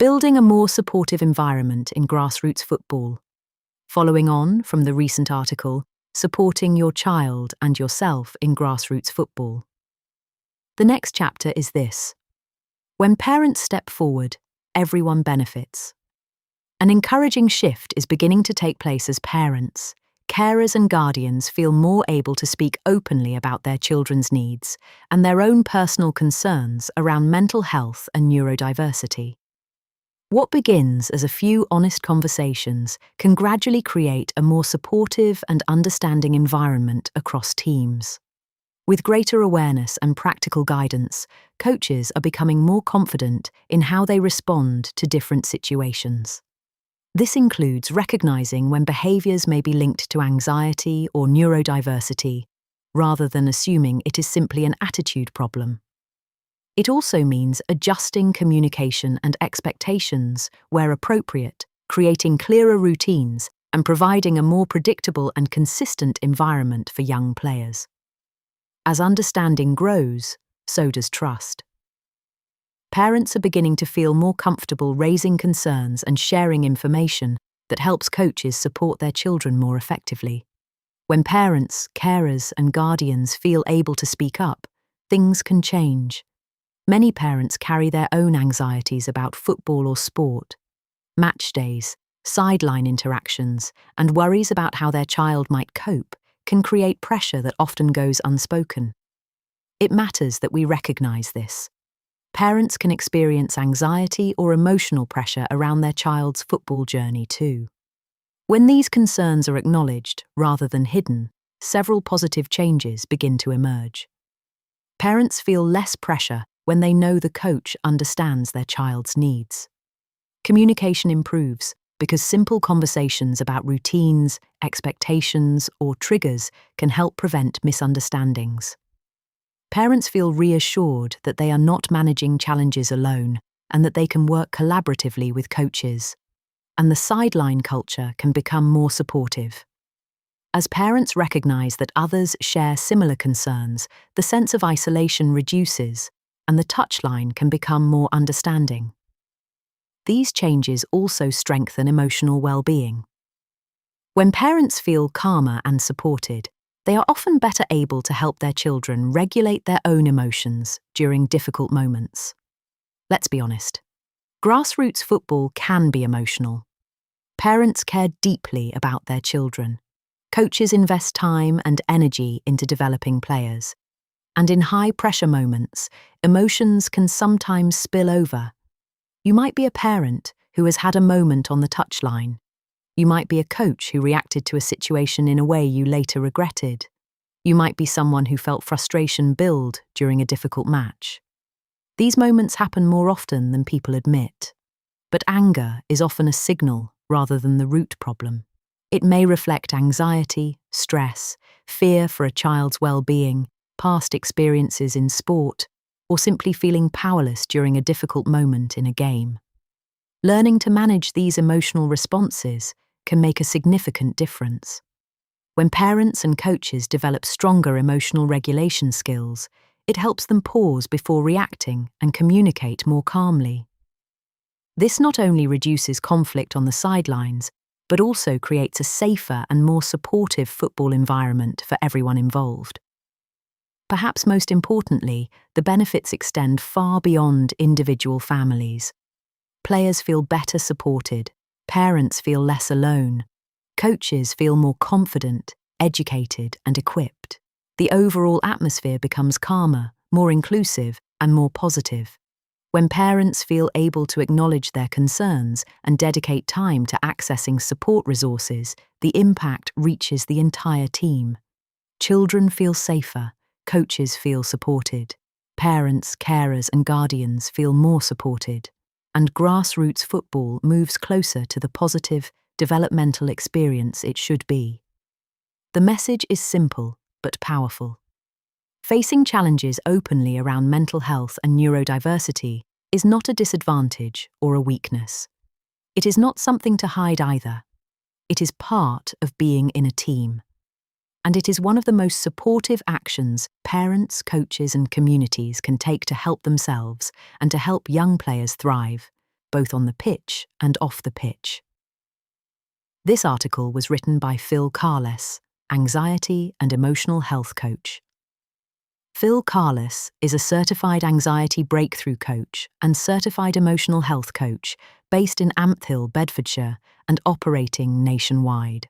Building a more supportive environment in grassroots football. Following on from the recent article, Supporting Your Child and Yourself in Grassroots Football. The next chapter is this: when parents step forward, everyone benefits. An encouraging shift is beginning to take place as parents, carers and guardians feel more able to speak openly about their children's needs and their own personal concerns around mental health and neurodiversity. What begins as a few honest conversations can gradually create a more supportive and understanding environment across teams. With greater awareness and practical guidance, coaches are becoming more confident in how they respond to different situations. This includes recognizing when behaviors may be linked to anxiety or neurodiversity, rather than assuming it is simply an attitude problem. It also means adjusting communication and expectations where appropriate, creating clearer routines, and providing a more predictable and consistent environment for young players. As understanding grows, so does trust. Parents are beginning to feel more comfortable raising concerns and sharing information that helps coaches support their children more effectively. When parents, carers, and guardians feel able to speak up, things can change. Many parents carry their own anxieties about football or sport. Match days, sideline interactions, and worries about how their child might cope can create pressure that often goes unspoken. It matters that we recognize this. Parents can experience anxiety or emotional pressure around their child's football journey too. When these concerns are acknowledged rather than hidden, several positive changes begin to emerge. Parents feel less pressure when they know the coach understands their child's needs. Communication improves because simple conversations about routines, expectations, or triggers can help prevent misunderstandings. Parents feel reassured that they are not managing challenges alone and that they can work collaboratively with coaches, and the sideline culture can become more supportive. As parents recognize that others share similar concerns, the sense of isolation reduces, and the touchline can become more understanding. These changes also strengthen emotional well-being. When parents feel calmer and supported, they are often better able to help their children regulate their own emotions during difficult moments. Let's be honest. Grassroots football can be emotional. Parents care deeply about their children. Coaches invest time and energy into developing players. And in high-pressure moments, emotions can sometimes spill over. You might be a parent who has had a moment on the touchline. You might be a coach who reacted to a situation in a way you later regretted. You might be someone who felt frustration build during a difficult match. These moments happen more often than people admit. But anger is often a signal rather than the root problem. It may reflect anxiety, stress, fear for a child's well-being, past experiences in sport, or simply feeling powerless during a difficult moment in a game. Learning to manage these emotional responses can make a significant difference. When parents and coaches develop stronger emotional regulation skills, it helps them pause before reacting and communicate more calmly. This not only reduces conflict on the sidelines, but also creates a safer and more supportive football environment for everyone involved. Perhaps most importantly, the benefits extend far beyond individual families. Players feel better supported, parents feel less alone, coaches feel more confident, educated, and equipped. The overall atmosphere becomes calmer, more inclusive, and more positive. When parents feel able to acknowledge their concerns and dedicate time to accessing support resources, the impact reaches the entire team. Children feel safer. Coaches feel supported, parents, carers, and guardians feel more supported, and grassroots football moves closer to the positive, developmental experience it should be. The message is simple but powerful. Facing challenges openly around mental health and neurodiversity is not a disadvantage or a weakness. It is not something to hide either. It is part of being in a team. And it is one of the most supportive actions parents, coaches, and communities can take to help themselves and to help young players thrive. both on the pitch and off the pitch. This article was written by powerless, anxiety and emotional health coach. powerless is a certified anxiety breakthrough coach and certified emotional health coach based in Ampthill, Bedfordshire, and operating nationwide.